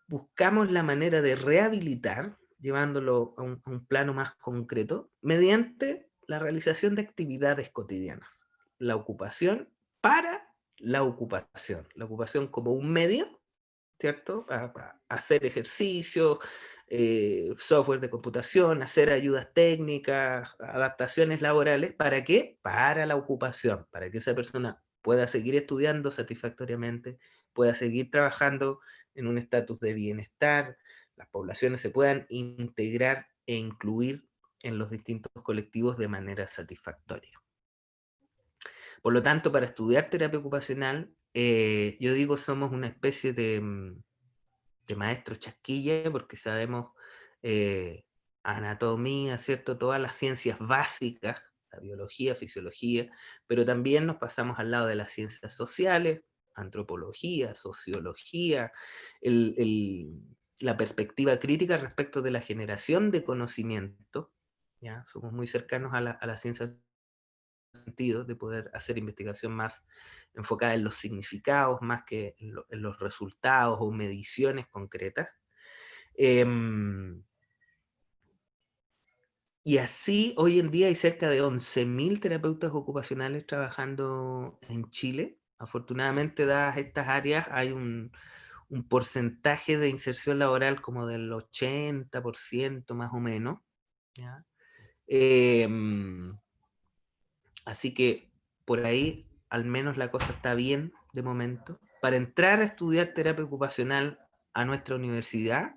buscamos la manera de rehabilitar, llevándolo a un plano más concreto, mediante la realización de actividades cotidianas. La ocupación para la ocupación como un medio, ¿cierto? Para hacer ejercicios, software de computación, hacer ayudas técnicas, adaptaciones laborales, ¿para qué? Para la ocupación, para que esa persona pueda seguir estudiando satisfactoriamente, pueda seguir trabajando en un estatus de bienestar, las poblaciones se puedan integrar e incluir en los distintos colectivos de manera satisfactoria. Por lo tanto, para estudiar terapia ocupacional, yo digo somos una especie de maestro chasquilla, porque sabemos anatomía, ¿cierto? Todas las ciencias básicas, la biología, fisiología, pero también nos pasamos al lado de las ciencias sociales, antropología, sociología, la perspectiva crítica respecto de la generación de conocimiento, ¿ya? Somos muy cercanos a la ciencia sentido de poder hacer investigación más enfocada en los significados, más que en los resultados o mediciones concretas. Y así, hoy en día hay cerca de 11.000 terapeutas ocupacionales trabajando en Chile. Afortunadamente, dadas estas áreas, hay un porcentaje de inserción laboral como del 80% más o menos, ¿ya? Así que por ahí al menos la cosa está bien de momento. Para entrar a estudiar terapia ocupacional a nuestra universidad,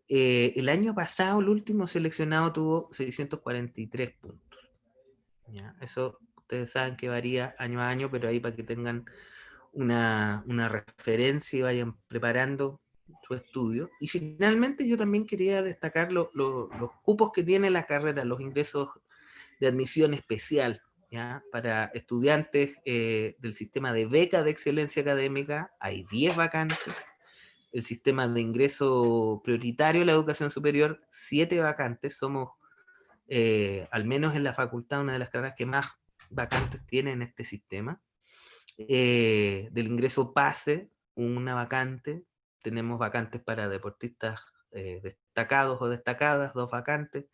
el año pasado el último seleccionado tuvo 643 puntos. ¿Ya? Eso ustedes saben que varía año a año, pero ahí para que tengan una referencia y vayan preparando su estudio. Y finalmente yo también quería destacar los cupos que tiene la carrera, los ingresos de admisión especial, ¿ya? Para estudiantes del sistema de beca de excelencia académica, hay 10 vacantes. El sistema de ingreso prioritario a la educación superior, 7 vacantes. Somos, al menos en la facultad, una de las carreras que más vacantes tiene en este sistema. Del ingreso PASE, una vacante. Tenemos vacantes para deportistas destacados o destacadas, 2 vacantes.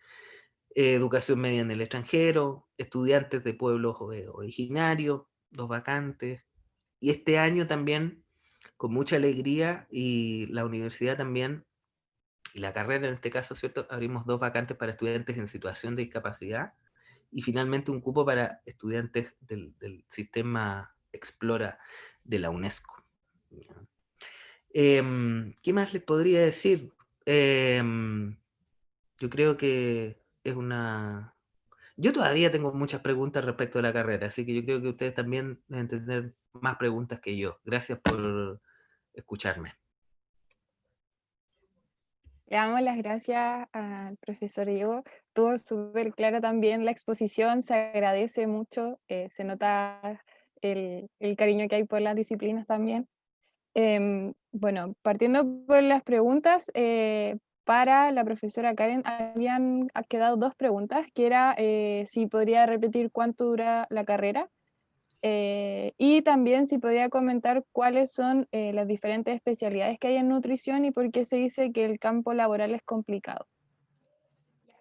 Educación media en el extranjero, estudiantes de pueblos originarios, 2 vacantes. Y este año también, con mucha alegría, y la universidad también, y la carrera en este caso, ¿cierto? Abrimos 2 vacantes para estudiantes en situación de discapacidad, y finalmente un cupo para estudiantes del sistema Explora de la UNESCO. ¿Qué más les podría decir? Yo creo que es una... Yo todavía tengo muchas preguntas respecto a la carrera, así que yo creo que ustedes también deben tener más preguntas que yo. Gracias por escucharme. Le damos las gracias al profesor Diego. Estuvo súper clara también la exposición, se agradece mucho, se nota el cariño que hay por las disciplinas también. Bueno, partiendo por las preguntas, para la profesora Karen habían quedado 2 preguntas, que era si podría repetir cuánto dura la carrera, y también si podía comentar cuáles son las diferentes especialidades que hay en nutrición y por qué se dice que el campo laboral es complicado.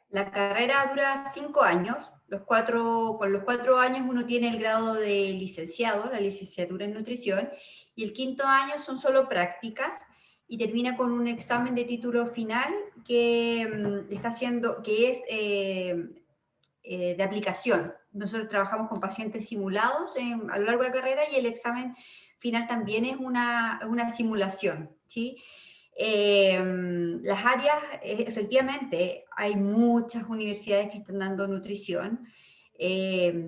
La carrera dura 5 años. Con los 4 años uno tiene el grado de licenciado, la licenciatura en nutrición, y el 5.º año son solo prácticas y termina con un examen de título final que es de aplicación. Nosotros trabajamos con pacientes simulados a lo largo de la carrera y el examen final también es una simulación, ¿sí? Las áreas, efectivamente, hay muchas universidades que están dando nutrición,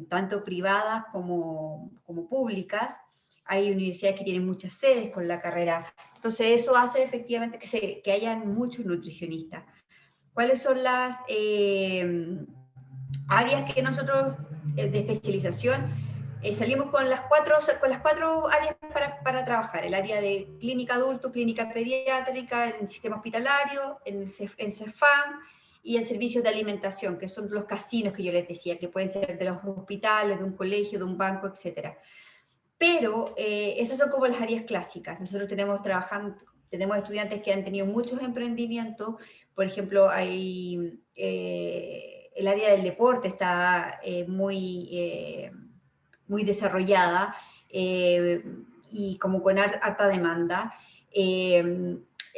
tanto privadas como públicas. Hay universidades que tienen muchas sedes con la carrera. Entonces, eso hace efectivamente que hayan muchos nutricionistas. ¿Cuáles son las áreas que nosotros de especialización? Salimos con las cuatro áreas para trabajar: el área de clínica adulto, clínica pediátrica, el sistema hospitalario, en CEFAM y el servicio de alimentación, que son los casinos que yo les decía, que pueden ser de los hospitales, de un colegio, de un banco, etc. Pero esas son como las áreas clásicas. Nosotros tenemos estudiantes que han tenido muchos emprendimientos. Por ejemplo, hay el área del deporte está muy desarrollada y como con harta demanda.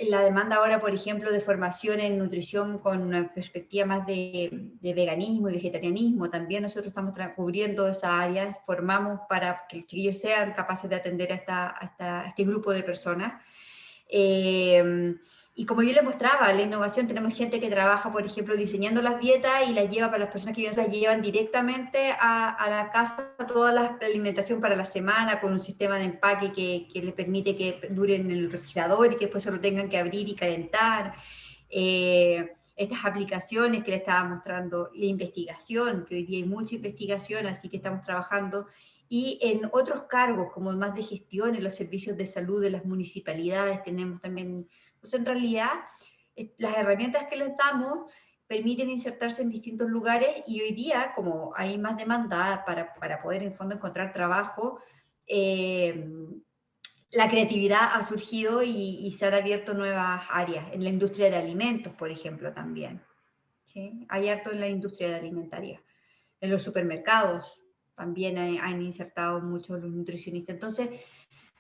La demanda ahora, por ejemplo, de formación en nutrición con una perspectiva más de veganismo y vegetarianismo, también nosotros estamos cubriendo esa área, formamos para que los chiquillos sean capaces de atender a este grupo de personas. Y como yo les mostraba, la innovación, tenemos gente que trabaja, por ejemplo, diseñando las dietas y las lleva para las personas que viven, las llevan directamente a la casa toda la alimentación para la semana con un sistema de empaque que les permite que duren en el refrigerador y que después se lo tengan que abrir y calentar. estas aplicaciones que le estaba mostrando, la investigación, que hoy día hay mucha investigación, así que estamos trabajando, y en otros cargos, como más de gestión, en los servicios de salud de las municipalidades, tenemos también, pues en realidad, las herramientas que les damos permiten insertarse en distintos lugares, y hoy día, como hay más demanda para poder en fondo encontrar trabajo, la creatividad ha surgido y se han abierto nuevas áreas, en la industria de alimentos, por ejemplo, también. ¿Sí? Hay harto en la industria de alimentaria. En los supermercados también han insertado muchos los nutricionistas. Entonces,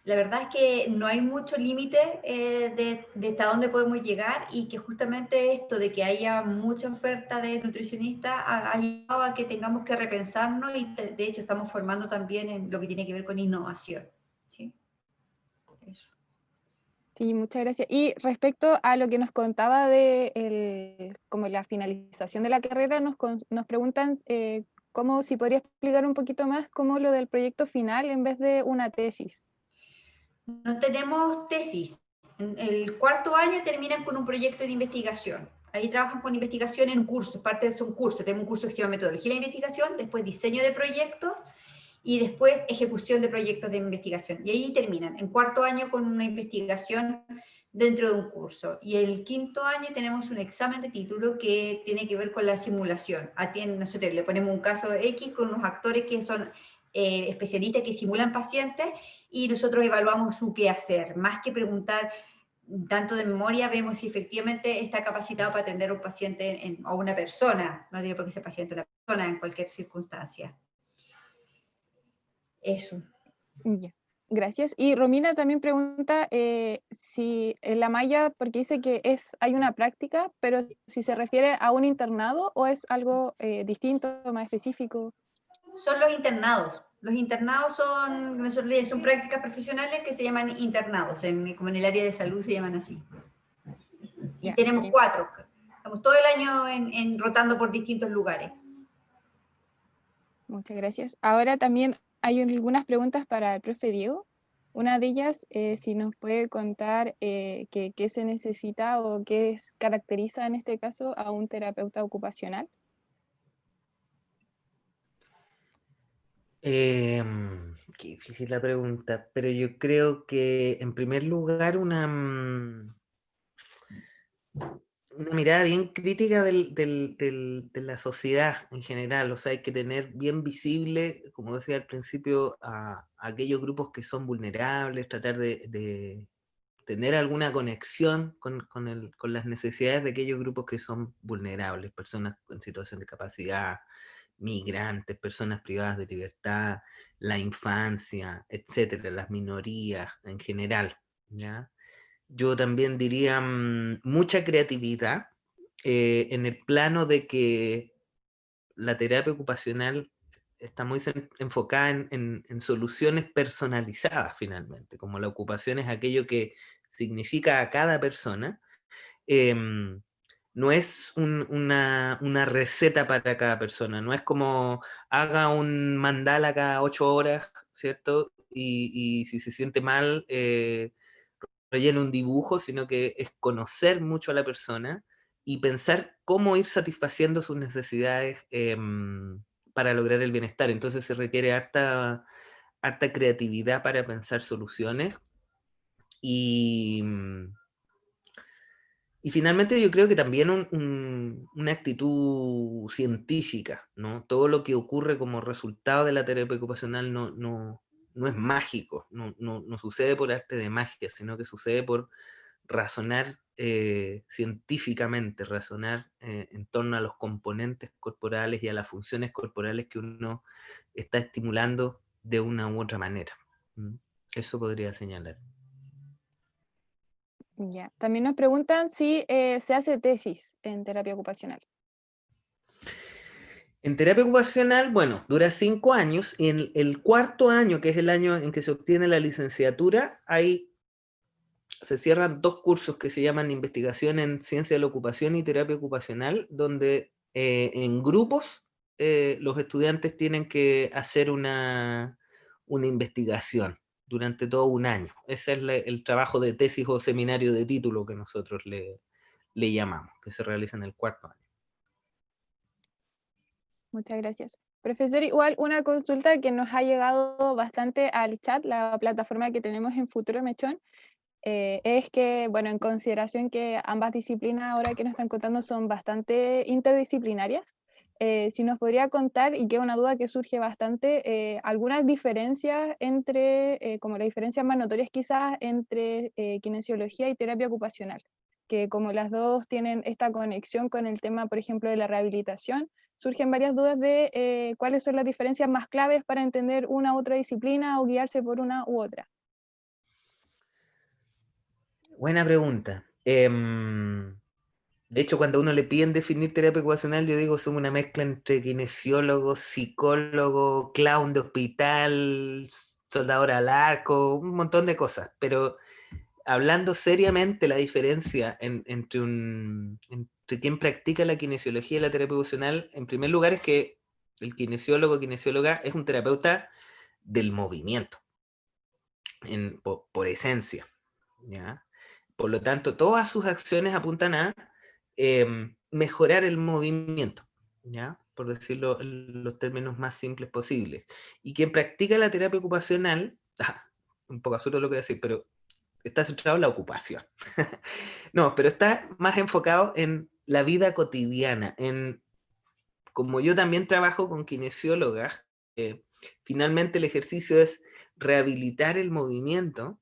la verdad es que no hay mucho límite de hasta dónde podemos llegar, y que justamente esto de que haya mucha oferta de nutricionistas ha llevado a que tengamos que repensarnos, y de hecho estamos formando también en lo que tiene que ver con innovación. ¿Sí? Eso. Sí, muchas gracias. Y respecto a lo que nos contaba de como la finalización de la carrera, nos preguntan cómo, si podría explicar un poquito más cómo lo del proyecto final en vez de una tesis. No tenemos tesis. En el cuarto año terminan con un proyecto de investigación. Ahí trabajan con investigación en cursos, parte de son cursos. Tenemos un curso que se llama Metodología de la Investigación, después diseño de proyectos y después ejecución de proyectos de investigación. Y ahí terminan, en cuarto año, con una investigación dentro de un curso. Y el quinto año tenemos un examen de título que tiene que ver con la simulación. Nosotros le ponemos un caso X con unos actores que son especialistas que simulan pacientes, y nosotros evaluamos su qué hacer. Más que preguntar tanto de memoria, vemos si efectivamente está capacitado para atender a un paciente o una persona, no tiene por qué ser paciente, una persona en cualquier circunstancia. Eso. Ya, gracias. Y Romina también pregunta si en la malla, porque dice que hay una práctica, pero si se refiere a un internado o es algo distinto, más específico. Son los internados. Los internados son prácticas profesionales que se llaman internados, como en el área de salud se llaman así. Y Ya, tenemos sí. 4. Estamos todo el año rotando por distintos lugares. Muchas gracias. Ahora también hay algunas preguntas para el profe Diego. Una de ellas, si nos puede contar qué se necesita o caracteriza en este caso a un terapeuta ocupacional. Qué difícil la pregunta, pero yo creo que en primer lugar una mirada bien crítica de la sociedad en general. O sea, hay que tener bien visible, como decía al principio, a aquellos grupos que son vulnerables, tratar de tener alguna conexión con las necesidades de aquellos grupos que son vulnerables, personas en situación de discapacidad, migrantes, personas privadas de libertad, la infancia, etcétera, las minorías en general, ¿ya? Yo también diría mucha creatividad en el plano de que la terapia ocupacional está muy enfocada en soluciones personalizadas finalmente, como la ocupación es aquello que significa a cada persona. No es una receta para cada persona, no es como haga un mandala cada 8 horas, ¿cierto? Y si se siente mal, rellena un dibujo, sino que es conocer mucho a la persona y pensar cómo ir satisfaciendo sus necesidades para lograr el bienestar. Entonces se requiere harta creatividad para pensar soluciones y finalmente yo creo que también una actitud científica, ¿no? Todo lo que ocurre como resultado de la terapia ocupacional no es mágico, no sucede por arte de magia, sino que sucede por razonar científicamente, razonar en torno a los componentes corporales y a las funciones corporales que uno está estimulando de una u otra manera. Eso podría señalar. Ya. También nos preguntan si se hace tesis en terapia ocupacional. En terapia ocupacional, bueno, dura 5 años y en el cuarto año, que es el año en que se obtiene la licenciatura, se cierran 2 cursos que se llaman Investigación en Ciencia de la Ocupación y Terapia Ocupacional, donde en grupos los estudiantes tienen que hacer una investigación durante todo un año. Ese es el trabajo de tesis o seminario de título que nosotros le le llamamos, que se realiza en el cuarto año. Muchas gracias. Profesor, igual una consulta que nos ha llegado bastante al chat, la plataforma que tenemos en Futuro Mechón, es que, bueno, en consideración que ambas disciplinas ahora que nos están contando son bastante interdisciplinarias, si nos podría contar, y que es una duda que surge bastante, algunas diferencias entre, como las diferencias más notorias quizás entre kinesiología y terapia ocupacional, que como las dos tienen esta conexión con el tema, por ejemplo, de la rehabilitación, surgen varias dudas de cuáles son las diferencias más claves para entender una u otra disciplina o guiarse por una u otra. Buena pregunta. De hecho, cuando a uno le piden definir terapia ocupacional, yo digo, somos una mezcla entre kinesiólogo, psicólogo, clown de hospital, soldador al arco, un montón de cosas. Pero hablando seriamente, la diferencia entre quien practica la kinesiología y la terapia ocupacional, en primer lugar, es que el kinesiólogo o kinesióloga es un terapeuta del movimiento, por esencia, ¿ya? Por lo tanto, todas sus acciones apuntan a mejorar el movimiento, ¿ya? Por decirlo en los términos más simples posibles. Y quien practica la terapia ocupacional, un poco absurdo lo que voy a decir, pero está centrado en la ocupación. No, pero está más enfocado en la vida cotidiana, como yo también trabajo con kinesiólogas, finalmente el ejercicio es rehabilitar el movimiento,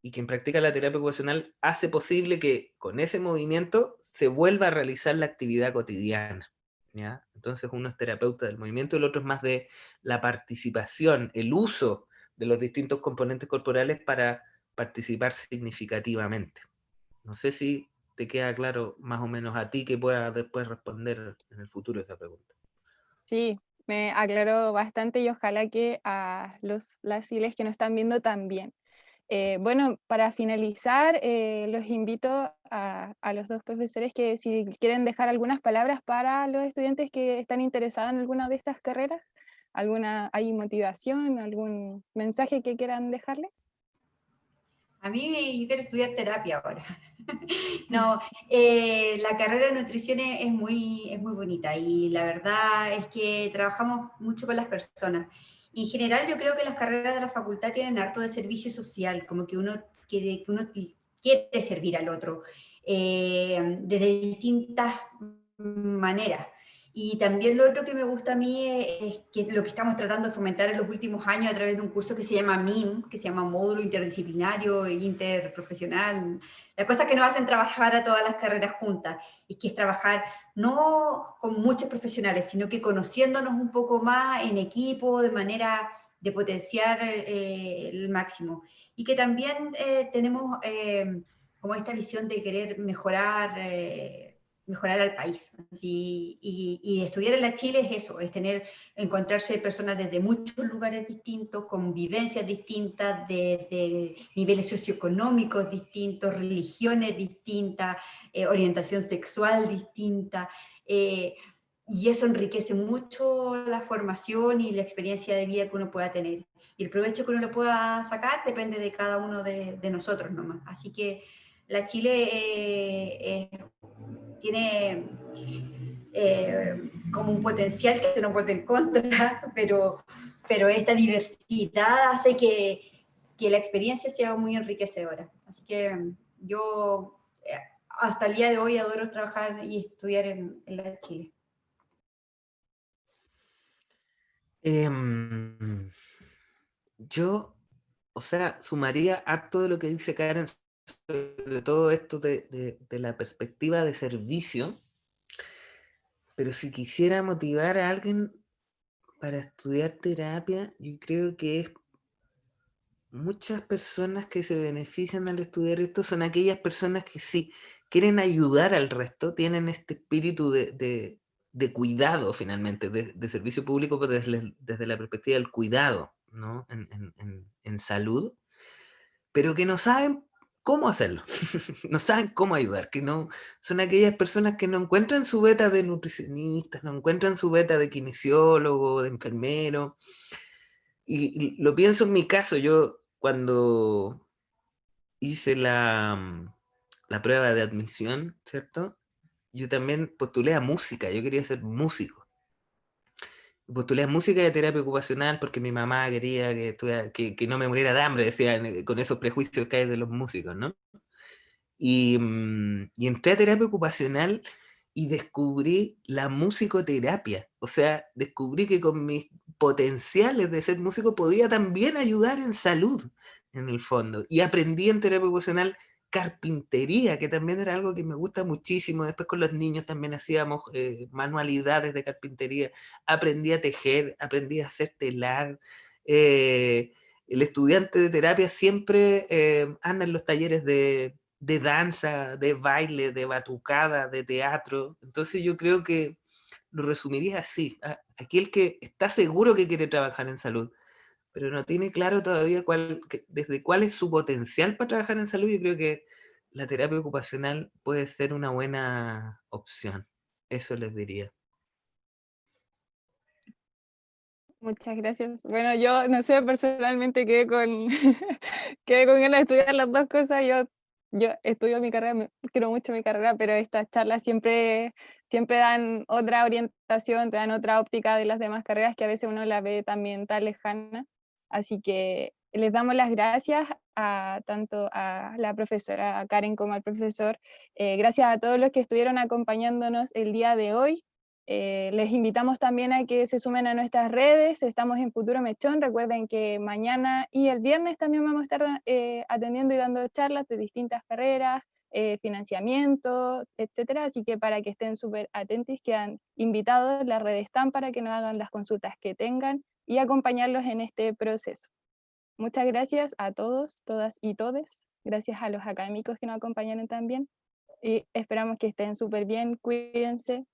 y quien practica la terapia ocupacional hace posible que con ese movimiento se vuelva a realizar la actividad cotidiana, ¿ya? Entonces uno es terapeuta del movimiento y el otro es más de la participación, el uso de los distintos componentes corporales para participar significativamente. No sé si te queda claro más o menos a ti, que puedas después responder en el futuro esa pregunta. Sí, me aclaró bastante y ojalá que a las ILES que nos están viendo también. Bueno, para finalizar, los invito a los dos profesores que si quieren dejar algunas palabras para los estudiantes que están interesados en alguna de estas carreras, ¿hay motivación, algún mensaje que quieran dejarles? A mí yo quiero estudiar terapia ahora. No, la carrera de nutrición es muy bonita y la verdad es que trabajamos mucho con las personas. Y en general yo creo que las carreras de la facultad tienen harto de servicio social, como que uno quiere servir al otro de distintas maneras. Y también lo otro que me gusta a mí es que lo que estamos tratando de fomentar en los últimos años a través de un curso que se llama MIM, que se llama Módulo Interdisciplinario e Interprofesional. La cosa que nos hacen trabajar a todas las carreras juntas, y que es trabajar no con muchos profesionales, sino que conociéndonos un poco más en equipo, de manera de potenciar el máximo. Y que también tenemos como esta visión de querer mejorar al país. Y estudiar en la Chile es eso, es encontrarse personas desde muchos lugares distintos, con vivencias distintas, de niveles socioeconómicos distintos, religiones distintas, orientación sexual distinta. Y eso enriquece mucho la formación y la experiencia de vida que uno pueda tener. Y el provecho que uno le pueda sacar depende de cada uno de nosotros nomás. Así que la Chile tiene como un potencial que se nos vuelve en contra, pero esta diversidad hace que la experiencia sea muy enriquecedora. Así que yo hasta el día de hoy adoro trabajar y estudiar en la Chile. Yo, o sea, sumaría harto de lo que dice Karen, sobre todo esto de la perspectiva de servicio, pero si quisiera motivar a alguien para estudiar terapia, yo creo que es muchas personas que se benefician al estudiar esto son aquellas personas que sí quieren ayudar al resto, tienen este espíritu de cuidado finalmente, de servicio público, pero desde la perspectiva del cuidado, ¿no? En salud, pero que no saben cómo hacerlo, no saben cómo ayudar, que no son aquellas personas que no encuentran su beta de nutricionistas, no encuentran su beta de kinesiólogo, de enfermero. Y lo pienso en mi caso, yo cuando hice la la prueba de admisión, ¿cierto? Yo también postulé a música, yo quería ser músico. Postulé a música y a terapia ocupacional porque mi mamá quería que no me muriera de hambre, decían, con esos prejuicios que hay de los músicos, ¿no? Y entré a terapia ocupacional y descubrí la musicoterapia. O sea, descubrí que con mis potenciales de ser músico podía también ayudar en salud, en el fondo. Y aprendí en terapia ocupacional carpintería, que también era algo que me gusta muchísimo. Después con los niños también hacíamos manualidades de carpintería. Aprendí a tejer, aprendí a hacer telar. El estudiante de terapia siempre anda en los talleres de danza, de baile, de batucada, de teatro. Entonces yo creo que lo resumiría así. Aquel que está seguro que quiere trabajar en salud, pero no tiene claro todavía desde cuál es su potencial para trabajar en salud, yo creo que la terapia ocupacional puede ser una buena opción. Eso les diría. Muchas gracias. Bueno, yo no sé, personalmente quedé con, quedé con ganas de estudiar las dos cosas. Yo estudio mi carrera, quiero mucho mi carrera, pero estas charlas siempre, siempre dan otra orientación, te dan otra óptica de las demás carreras que a veces uno la ve también tan lejana. Así que les damos las gracias tanto a la profesora Karen como al profesor. Gracias a todos los que estuvieron acompañándonos el día de hoy. Les invitamos también a que se sumen a nuestras redes, estamos en Futuro Mechón, recuerden que mañana y el viernes también vamos a estar atendiendo y dando charlas de distintas carreras, financiamiento, etcétera, así que para que estén súper atentos, quedan invitados, las redes están para que nos hagan las consultas que tengan y acompañarlos en este proceso. Muchas gracias a todos, todas y todes, gracias a los académicos que nos acompañaron también y esperamos que estén súper bien, cuídense.